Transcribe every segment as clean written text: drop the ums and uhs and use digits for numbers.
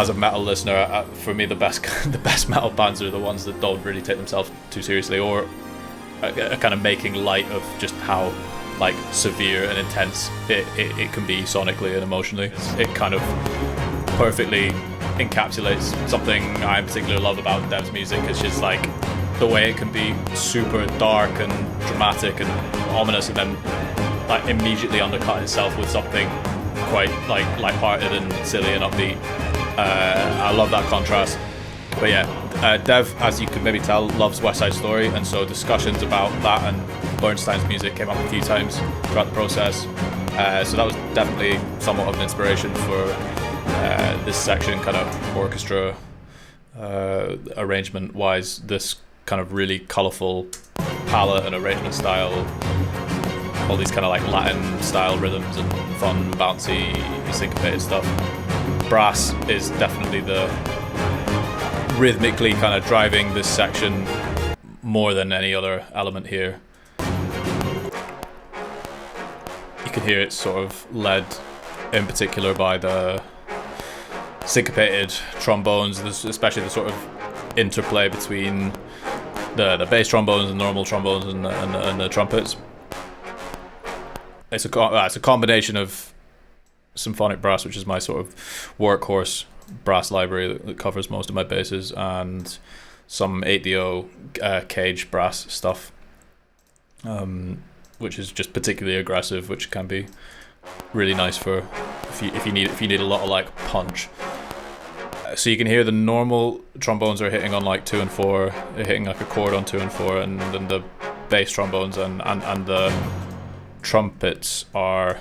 as a metal listener, for me the best the best metal bands are the ones that don't really take themselves too seriously, or are kind of making light of just how like severe and intense it can be sonically and emotionally. It kind of perfectly encapsulates something I particularly love about Dev's music. It's just like the way it can be super dark and dramatic and ominous, and then like immediately undercut itself with something quite like lighthearted and silly and upbeat. I love that contrast. But yeah, Dev, as you can maybe tell, loves West Side Story, and so discussions about that and Bernstein's music came up a few times throughout the process. So that was definitely somewhat of an inspiration for this section, kind of orchestra arrangement wise. This kind of really colourful palette and arrangement style, all these kind of like Latin style rhythms and fun, bouncy, syncopated stuff. Brass is definitely the rhythmically kind of driving this section more than any other element here. You can hear it's sort of led in particular by the syncopated trombones, especially the sort of interplay between the bass trombones and normal trombones and the trumpets. It's a combination of symphonic brass, which is my sort of workhorse brass library that covers most of my basses, and some 8dio cage brass stuff, which is just particularly aggressive, which can be really nice for if you need a lot of like punch. So you can hear the normal trombones are hitting on like 2 and 4, they're hitting like a chord on 2 and 4, and then the bass trombones and the trumpets are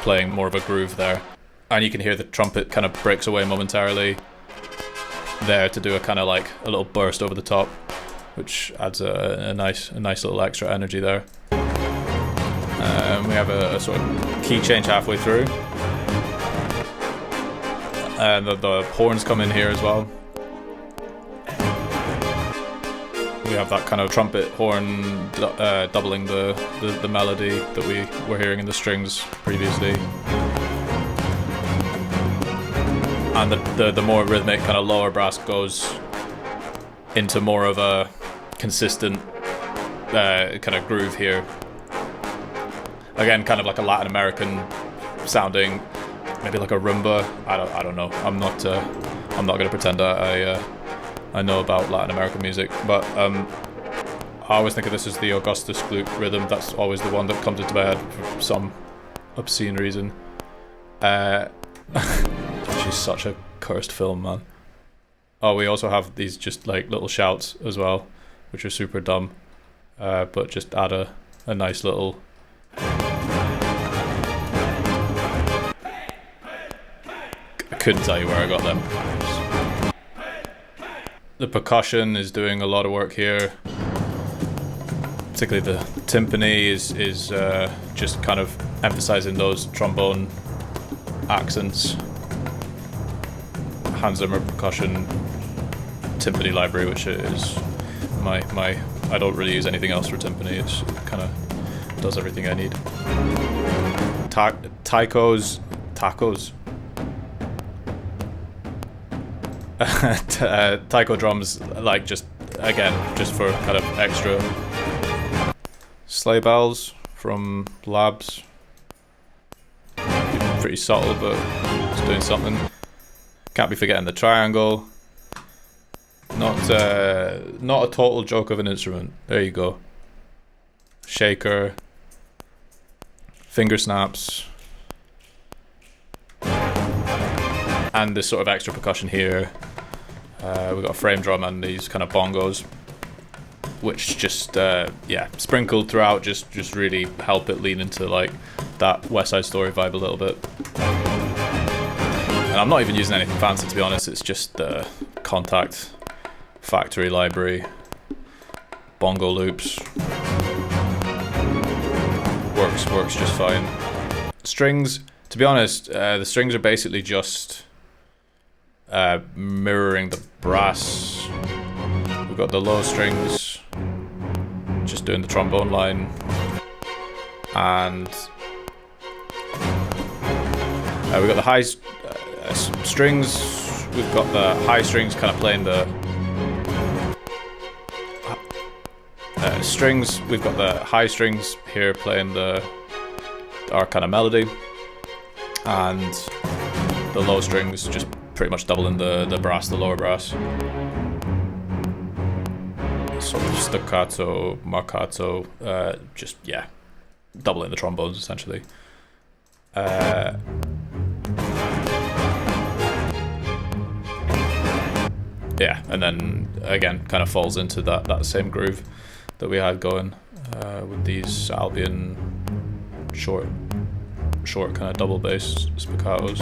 playing more of a groove there, and you can hear the trumpet kind of breaks away momentarily there to do a kind of like a little burst over the top, which adds a nice little extra energy there. We have a sort of key change halfway through, and the horns come in here as well. We have that kind of trumpet horn doubling the melody that we were hearing in the strings previously. And the more rhythmic kind of lower brass goes into more of a consistent kind of groove here. Again, kind of like a Latin American sounding, maybe like a rumba. I don't know. I'm not going to pretend I know about Latin American music, but I always think of this as the Augustus Gloop rhythm. That's always the one that comes into my head for some obscene reason. Which is such a cursed film, man. Oh, we also have these just like little shouts as well, which are super dumb, but just add a nice little... I couldn't tell you where I got them. The percussion is doing a lot of work here. Particularly the timpani is just kind of emphasizing those trombone accents. Hans Zimmer percussion timpani library, which is my I don't really use anything else for timpani. It kind of does everything I need. Tacos. Taiko drums, like just for kind of extra. Sleigh bells from Labs. Pretty subtle, but it's doing something. Can't be forgetting the triangle. Not a total joke of an instrument. There you go. Shaker. Finger snaps. And this sort of extra percussion here. We've got a frame drum and these kind of bongos, which just sprinkled throughout just really help it lean into like that West Side Story vibe a little bit. And I'm not even using anything fancy, to be honest. It's just the Contact factory library, bongo loops. Works just fine. Strings, to be honest, the strings are basically just mirroring the brass. We've got the low strings just doing the trombone line, and we've got the Strings, we've got the high strings kind of playing the strings. We've got the high strings here playing our kind of melody, and the low strings just pretty much doubling the brass, the lower brass. Sort of staccato, marcato, just yeah, doubling the trombones essentially. Yeah, and then again, kind of falls into that same groove that we had going with these Albion short kind of double bass spiccatos.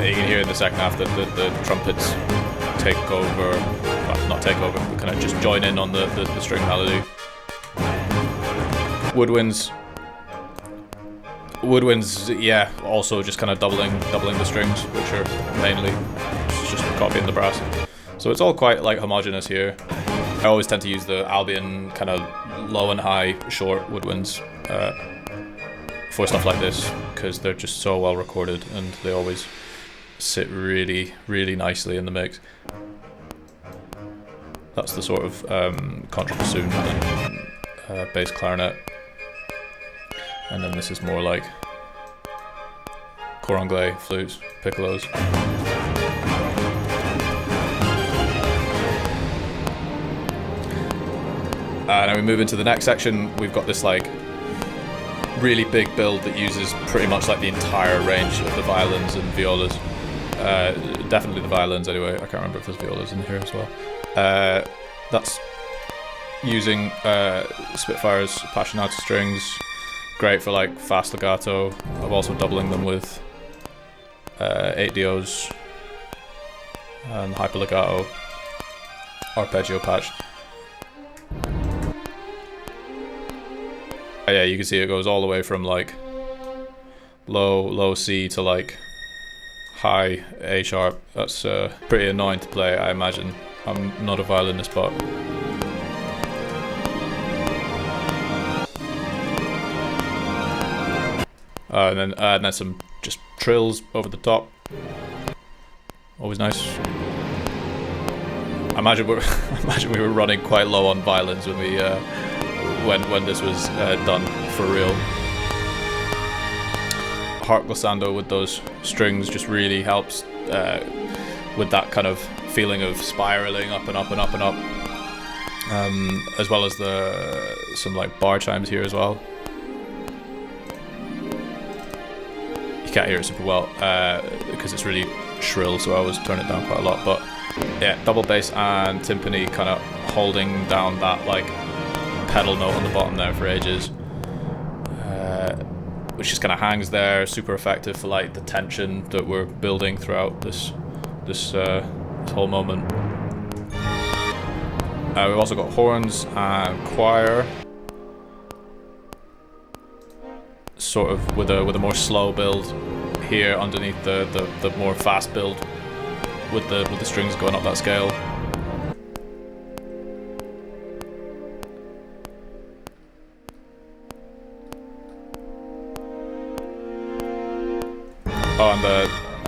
You can hear in the second half that the trumpets take over, well, not take over, but kind of just join in on the string melody. Woodwinds, yeah, also just kind of doubling the strings, which are mainly just copying the brass. So it's all quite like homogeneous here. I always tend to use the Albion kind of low and high short woodwinds for stuff like this, because they're just so well recorded and they always sit really, really nicely in the mix. That's the sort of contrabassoon and bass clarinet. And then this is more like cor anglais, flutes, piccolos. And then we move into the next section. We've got this like really big build that uses pretty much like the entire range of the violins and violas. Definitely the violins anyway. I can't remember if there's violas in here as well. That's using Spitfire's Appassionato strings. Great for like fast legato. I'm also doubling them with 8-Dios and hyper legato arpeggio patch. Yeah, you can see it goes all the way from like low C to like high A sharp. That's pretty annoying to play, I imagine. I'm not a violinist, but and then some just trills over the top. Always nice. I imagine we were running quite low on violins when we when this was done for real. Harp glissando with those strings just really helps with that kind of feeling of spiraling up and up and up and up, as well as some like bar chimes here as well. You can't hear it super well because it's really shrill, so I always turn it down quite a lot. But yeah, double bass and timpani kind of holding down that like pedal note on the bottom there for ages, which just kind of hangs there, super effective for like the tension that we're building throughout this whole moment. We've also got horns and choir, sort of with a more slow build here underneath the more fast build with the strings going up that scale. Oh,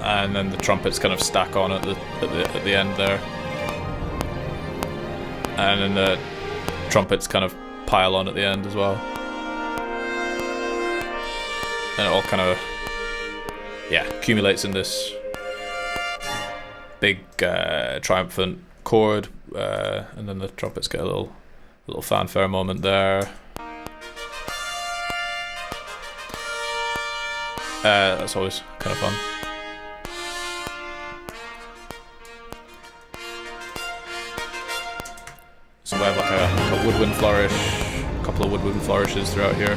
and then the trumpets kind of stack on at the end there, and then the trumpets kind of pile on at the end as well, and it all kind of accumulates in this big triumphant chord, and then the trumpets get a little fanfare moment there. That's always kind of fun. So we have like a woodwind flourish, a couple of woodwind flourishes throughout here.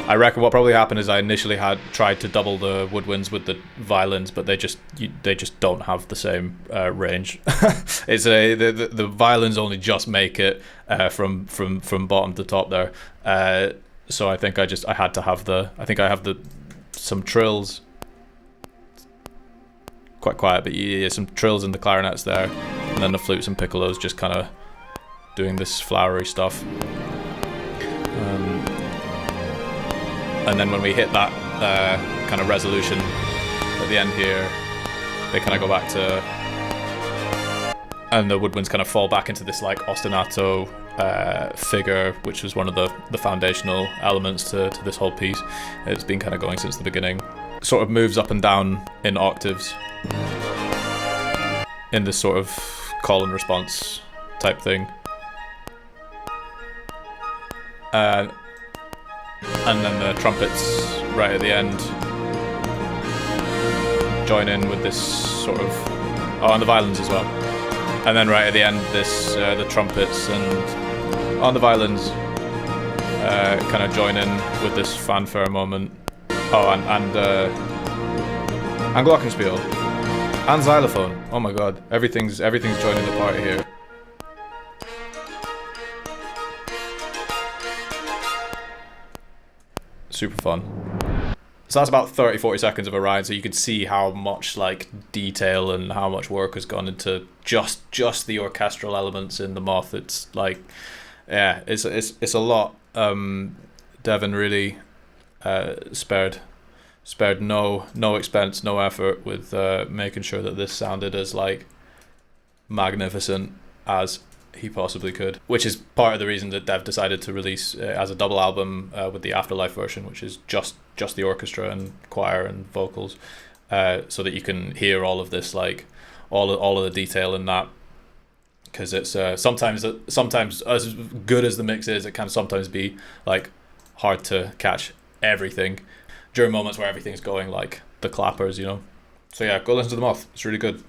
I reckon what probably happened is I initially had tried to double the woodwinds with the violins, but they just don't have the same range. It's the violins only just make it from bottom to top there. So I think I had to have I have some trills, quite quiet, but some trills in the clarinets there, and then the flutes and piccolos just kind of doing this flowery stuff. And then when we hit that kind of resolution at the end here, they kind of go back to, and the woodwinds kind of fall back into this like ostinato figure, which was one of the foundational elements to this whole piece. It's been kind of going since the beginning. Sort of moves up and down in octaves in this sort of call and response type thing. And then the trumpets right at the end join in with this sort of, oh, and the violins as well. And then right at the end, this the trumpets and on the violins kind of join in with this fanfare moment. Oh, and glockenspiel and xylophone. Oh my god, everything's joining the party here. Super fun. So that's about 30-40 seconds of Orion, so you can see how much like detail and how much work has gone into just the orchestral elements in the Moth. It's like, yeah, it's a lot. Devin really spared no expense, no effort with making sure that this sounded as like magnificent as he possibly could, which is part of the reason that Dev decided to release as a double album with the Afterlife version, which is just the orchestra and choir and vocals, so that you can hear all of this, like all of the detail in that, because it's sometimes as good as the mix is, it can sometimes be like hard to catch everything during moments where everything's going like the clappers, you know. So yeah, go listen to the Moth. It's really good.